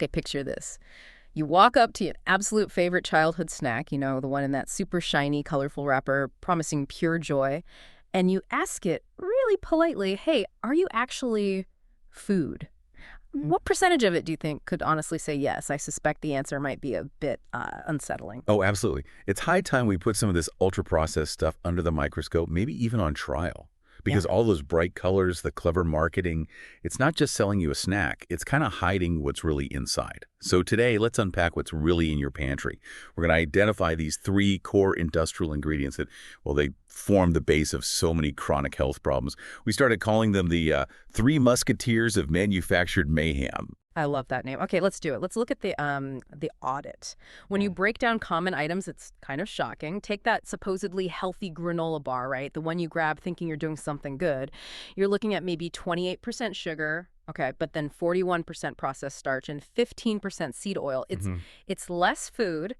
Okay, picture this. You walk up to your absolute favorite childhood snack, the one in that super shiny, colorful wrapper promising pure joy, and you ask it really politely, hey, are you actually food? What percentage of it do you think could honestly say yes? I suspect the answer might be a bit unsettling. Oh, absolutely. It's high time we put some of this ultra-processed stuff under the microscope, maybe even on trial. Yeah. Because all those bright colors, the clever marketing, it's not just selling you a snack. It's kind of hiding what's really inside. So today, let's unpack what's really in your pantry. We're going to identify these 3 core industrial ingredients that, well, they form the base of so many chronic health problems. We started calling them the 3 Musketeers of manufactured mayhem. I love that name. Okay, let's do it. Let's look at the audit. When you break down common items, it's kind of shocking. Take that supposedly healthy granola bar, right? The one you grab thinking you're doing something good. You're looking at maybe 28% sugar, okay, but then 41% processed starch and 15% seed oil. It's less food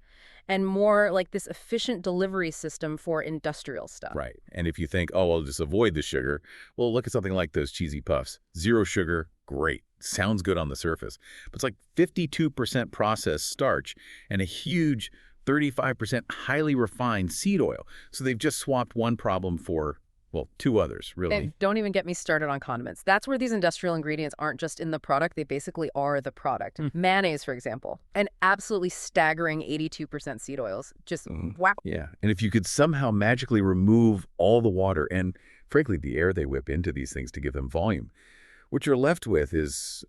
and more like this efficient delivery system for industrial stuff. Right. And if you think, oh, I'll just avoid the sugar, well, look at something like those cheesy puffs. 0 sugar, great. Sounds good on the surface. But it's like 52% processed starch and a huge 35% highly refined seed oil. So they've just swapped one problem for, well, 2 others, really. And don't even get me started on condiments. That's where these industrial ingredients aren't just in the product. They basically are the product. Mayonnaise, for example, an absolutely staggering 82% seed oils. Just wow. Yeah. And if you could somehow magically remove all the water and, frankly, the air they whip into these things to give them volume, what you're left with is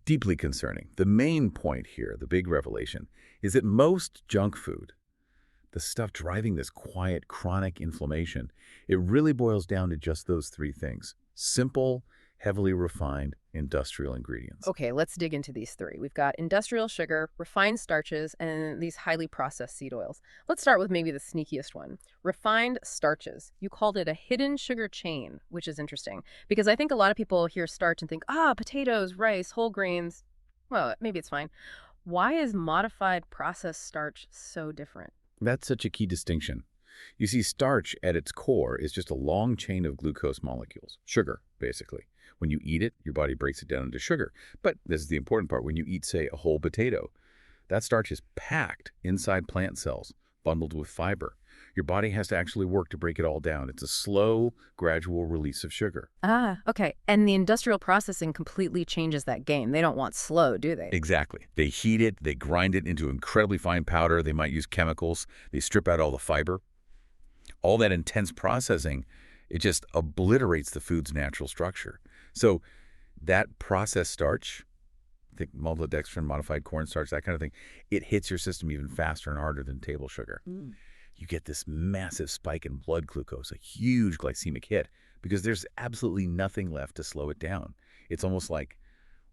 deeply concerning. The main point here, the big revelation, is that most junk food, the stuff driving this quiet, chronic inflammation, it really boils down to just those 3 things. Simple, heavily refined industrial ingredients. Okay, let's dig into these 3. We've got industrial sugar, refined starches, and these highly processed seed oils. Let's start with maybe the sneakiest one, refined starches. You called it a hidden sugar chain, which is interesting because I think a lot of people hear starch and think, potatoes, rice, whole grains. Well, maybe it's fine. Why is modified processed starch so different? That's such a key distinction. You see, starch at its core is just a long chain of glucose molecules, sugar, basically. When you eat it, your body breaks it down into sugar. But this is the important part. When you eat, say, a whole potato, that starch is packed inside plant cells, bundled with fiber. Your body has to actually work to break it all down. It's a slow, gradual release of sugar. Okay. And the industrial processing completely changes that game. They don't want slow, do they? Exactly. They heat it, they grind it into incredibly fine powder. They might use chemicals. They strip out all the fiber. All that intense processing, it just obliterates the food's natural structure. So that processed starch, think maltodextrin, modified cornstarch, that kind of thing, it hits your system even faster and harder than table sugar. You get this massive spike in blood glucose, a huge glycemic hit, because there's absolutely nothing left to slow it down. It's almost like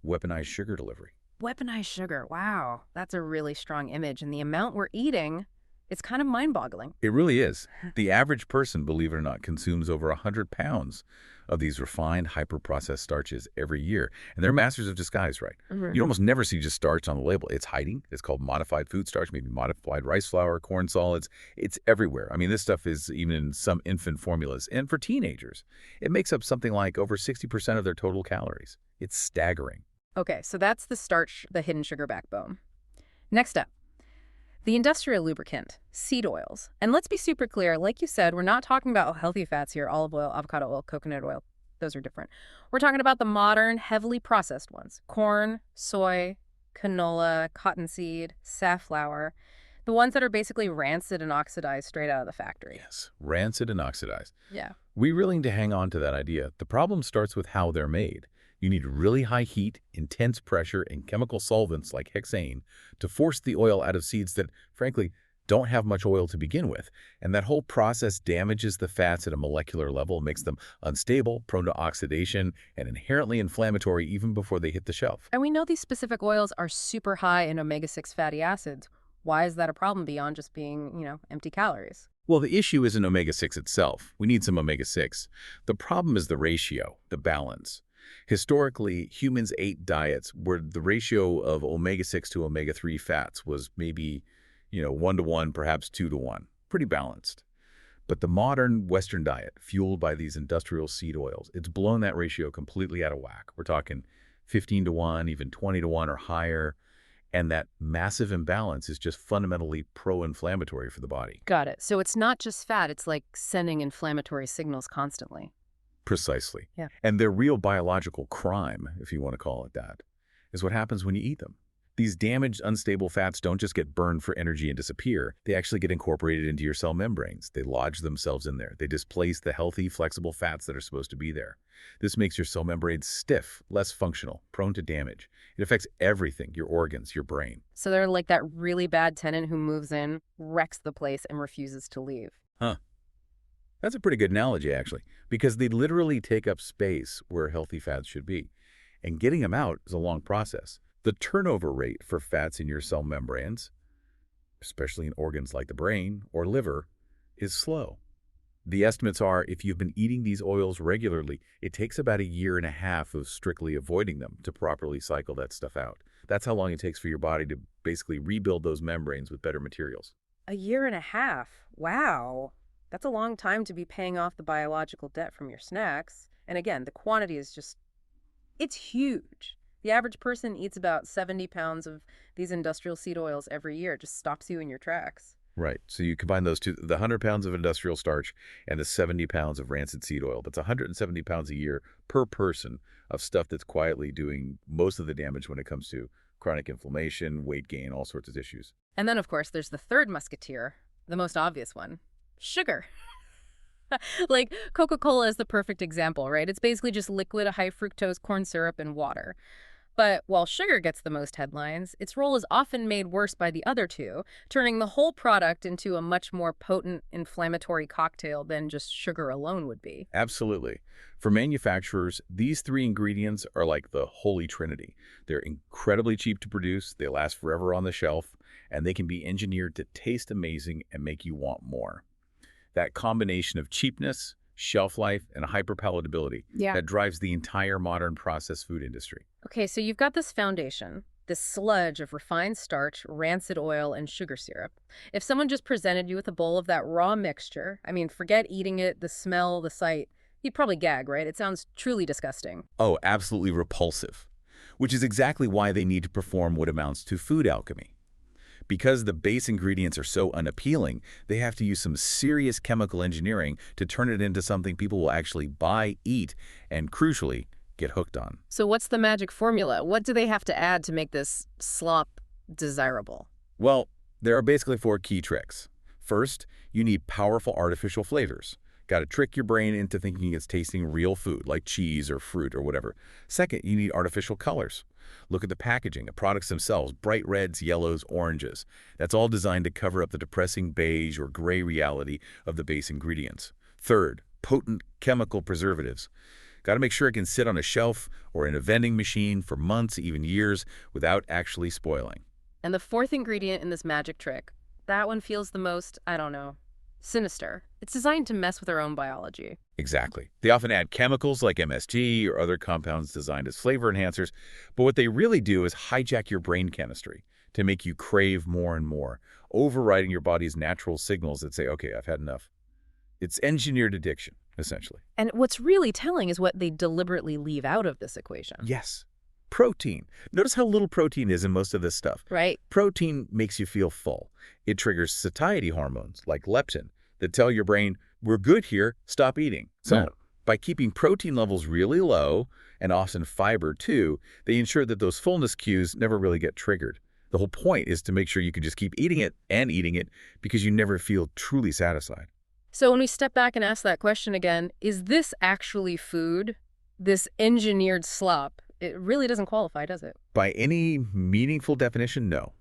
weaponized sugar delivery. Weaponized sugar. Wow. That's a really strong image. And the amount we're eating, it's kind of mind-boggling. It really is. The average person, believe it or not, consumes over 100 pounds of these refined, hyper-processed starches every year. And they're masters of disguise, right? You almost never see just starch on the label. It's hiding. It's called modified food starch, maybe modified rice flour, corn solids. It's everywhere. I mean, this stuff is even in some infant formulas. And for teenagers, it makes up something like over 60% of their total calories. It's staggering. Okay, so that's the starch, the hidden sugar backbone. Next up, the industrial lubricant, seed oils. And let's be super clear, like you said, we're not talking about healthy fats here, olive oil, avocado oil, coconut oil. Those are different. We're talking about the modern, heavily processed ones. Corn, soy, canola, cottonseed, safflower. The ones that are basically rancid and oxidized straight out of the factory. Yes, rancid and oxidized. Yeah. We really need to hang on to that idea. The problem starts with how they're made. You need really high heat, intense pressure, and chemical solvents like hexane to force the oil out of seeds that, frankly, don't have much oil to begin with. And that whole process damages the fats at a molecular level, makes them unstable, prone to oxidation, and inherently inflammatory even before they hit the shelf. And we know these specific oils are super high in omega-6 fatty acids. Why is that a problem beyond just being, empty calories? Well, the issue isn't omega-6 itself. We need some omega-6. The problem is the ratio, the balance. Historically, humans ate diets where the ratio of omega-6 to omega-3 fats was maybe, 1-to-1, perhaps 2-to-1. Pretty balanced. But the modern Western diet, fueled by these industrial seed oils, it's blown that ratio completely out of whack. We're talking 15 to 1, even 20 to 1 or higher. And that massive imbalance is just fundamentally pro-inflammatory for the body. Got it. So it's not just fat, it's like sending inflammatory signals constantly. Precisely. Yeah. And their real biological crime, if you want to call it that, is what happens when you eat them. These damaged, unstable fats don't just get burned for energy and disappear. They actually get incorporated into your cell membranes. They lodge themselves in there. They displace the healthy, flexible fats that are supposed to be there. This makes your cell membranes stiff, less functional, prone to damage. It affects everything, your organs, your brain. So they're like that really bad tenant who moves in, wrecks the place, and refuses to leave. Huh. That's a pretty good analogy, actually, because they literally take up space where healthy fats should be. And getting them out is a long process. The turnover rate for fats in your cell membranes, especially in organs like the brain or liver, is slow. The estimates are if you've been eating these oils regularly, it takes about 1.5 years of strictly avoiding them to properly cycle that stuff out. That's how long it takes for your body to basically rebuild those membranes with better materials. 1.5 years? Wow. That's a long time to be paying off the biological debt from your snacks. And again, the quantity is just, it's huge. The average person eats about 70 pounds of these industrial seed oils every year. It just stops you in your tracks. Right. So you combine those two, the 100 pounds of industrial starch and the 70 pounds of rancid seed oil. That's 170 pounds a year per person of stuff that's quietly doing most of the damage when it comes to chronic inflammation, weight gain, all sorts of issues. And then, of course, there's the third musketeer, the most obvious one, sugar. Like, Coca-Cola is the perfect example, right? It's basically just liquid high fructose corn syrup and water. But while sugar gets the most headlines, its role is often made worse by the other two, turning the whole product into a much more potent inflammatory cocktail than just sugar alone would be. Absolutely. For manufacturers, these 3 ingredients are like the holy trinity. They're incredibly cheap to produce, they last forever on the shelf, and they can be engineered to taste amazing and make you want more. That combination of cheapness, shelf life, and hyperpalatability that drives the entire modern processed food industry. Okay, so you've got this foundation, this sludge of refined starch, rancid oil, and sugar syrup. If someone just presented you with a bowl of that raw mixture, I mean, forget eating it, the smell, the sight, you'd probably gag, right? It sounds truly disgusting. Oh, absolutely repulsive. Which is exactly why they need to perform what amounts to food alchemy. Because the base ingredients are so unappealing, they have to use some serious chemical engineering to turn it into something people will actually buy, eat, and crucially, get hooked on. So what's the magic formula? What do they have to add to make this slop desirable? Well, there are basically 4 key tricks. First, you need powerful artificial flavors. Got to trick your brain into thinking it's tasting real food, like cheese or fruit or whatever. Second, you need artificial colors. Look at the packaging, the products themselves, bright reds, yellows, oranges. That's all designed to cover up the depressing beige or gray reality of the base ingredients. Third, potent chemical preservatives. Got to make sure it can sit on a shelf or in a vending machine for months, even years, without actually spoiling. And the fourth ingredient in this magic trick, that one feels the most, I don't know, sinister. It's designed to mess with our own biology. Exactly. They often add chemicals like MSG or other compounds designed as flavor enhancers, but what they really do is hijack your brain chemistry to make you crave more and more, overriding your body's natural signals that say, okay, I've had enough. It's engineered addiction, essentially. And what's really telling is what they deliberately leave out of this equation. Yes. Protein. Notice how little protein is in most of this stuff. Right. Protein makes you feel full. It triggers satiety hormones like leptin that tell your brain, we're good here, stop eating. So by keeping protein levels really low, and often fiber too, they ensure that those fullness cues never really get triggered. The whole point is to make sure you can just keep eating it because you never feel truly satisfied. So when we step back and ask that question again, is this actually food? This engineered slop? It really doesn't qualify, does it? By any meaningful definition, no.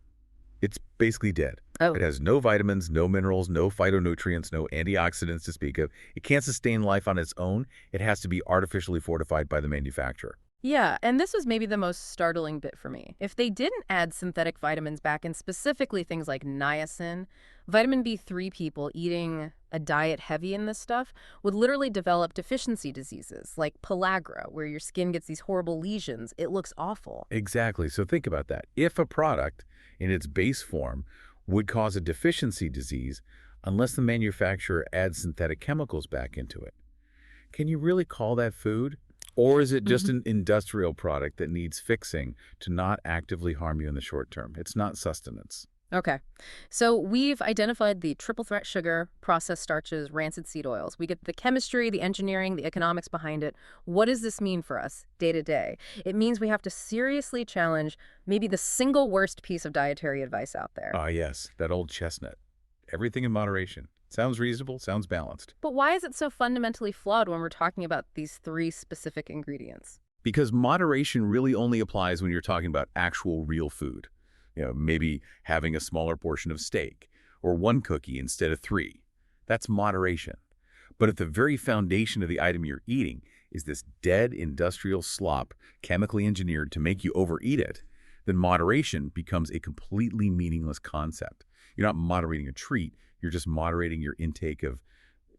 It's basically dead. Oh. It has no vitamins, no minerals, no phytonutrients, no antioxidants to speak of. It can't sustain life on its own. It has to be artificially fortified by the manufacturer. Yeah, and this was maybe the most startling bit for me. If they didn't add synthetic vitamins back in, specifically things like niacin, vitamin B3 people eating a diet heavy in this stuff would literally develop deficiency diseases like pellagra, where your skin gets these horrible lesions. It looks awful. Exactly. So think about that. If a product in its base form would cause a deficiency disease unless the manufacturer adds synthetic chemicals back into it, can you really call that food? Or is it just Mhm. an industrial product that needs fixing to not actively harm you in the short term? It's not sustenance. Okay. So we've identified the triple threat sugar, processed starches, rancid seed oils. We get the chemistry, the engineering, the economics behind it. What does this mean for us day to day? It means we have to seriously challenge maybe the single worst piece of dietary advice out there. Ah, yes, that old chestnut. Everything in moderation. Sounds reasonable, sounds balanced. But why is it so fundamentally flawed when we're talking about these three specific ingredients? Because moderation really only applies when you're talking about actual real food. Maybe having a smaller portion of steak or one cookie instead of three. That's moderation. But if the very foundation of the item you're eating is this dead industrial slop chemically engineered to make you overeat it, then moderation becomes a completely meaningless concept. You're not moderating a treat, you're just moderating your intake of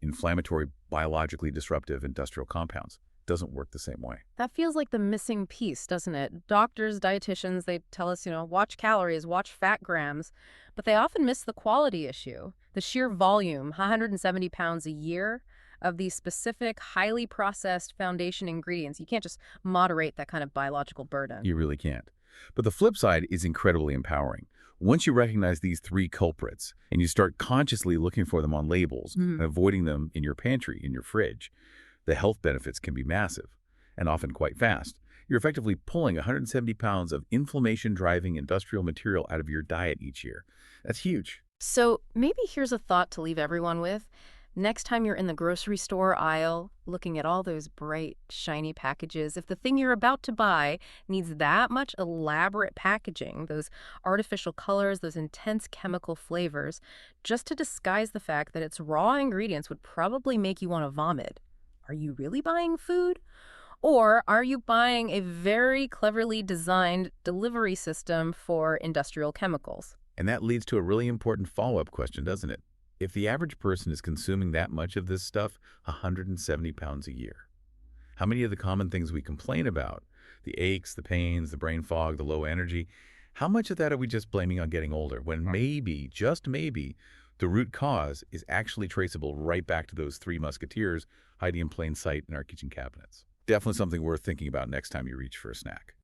inflammatory, biologically disruptive industrial compounds. Doesn't work the same way. That feels like the missing piece, doesn't it? Doctors, dietitians, they tell us, watch calories, watch fat grams, but they often miss the quality issue. The sheer volume, 170 pounds a year of these specific, highly processed foundation ingredients. You can't just moderate that kind of biological burden. You really can't. But the flip side is incredibly empowering. Once you recognize these three culprits and you start consciously looking for them on labels and avoiding them in your pantry, in your fridge, the health benefits can be massive and often quite fast. You're effectively pulling 170 pounds of inflammation-driving industrial material out of your diet each year. That's huge. So maybe here's a thought to leave everyone with. Next time you're in the grocery store aisle, looking at all those bright, shiny packages, if the thing you're about to buy needs that much elaborate packaging, those artificial colors, those intense chemical flavors, just to disguise the fact that its raw ingredients would probably make you want to vomit, are you really buying food? Or are you buying a very cleverly designed delivery system for industrial chemicals? And that leads to a really important follow-up question, doesn't it? If the average person is consuming that much of this stuff, 170 pounds a year, how many of the common things we complain about, the aches, the pains, the brain fog, the low energy, how much of that are we just blaming on getting older when maybe, just maybe, the root cause is actually traceable right back to those three musketeers hiding in plain sight in our kitchen cabinets? Definitely something worth thinking about next time you reach for a snack.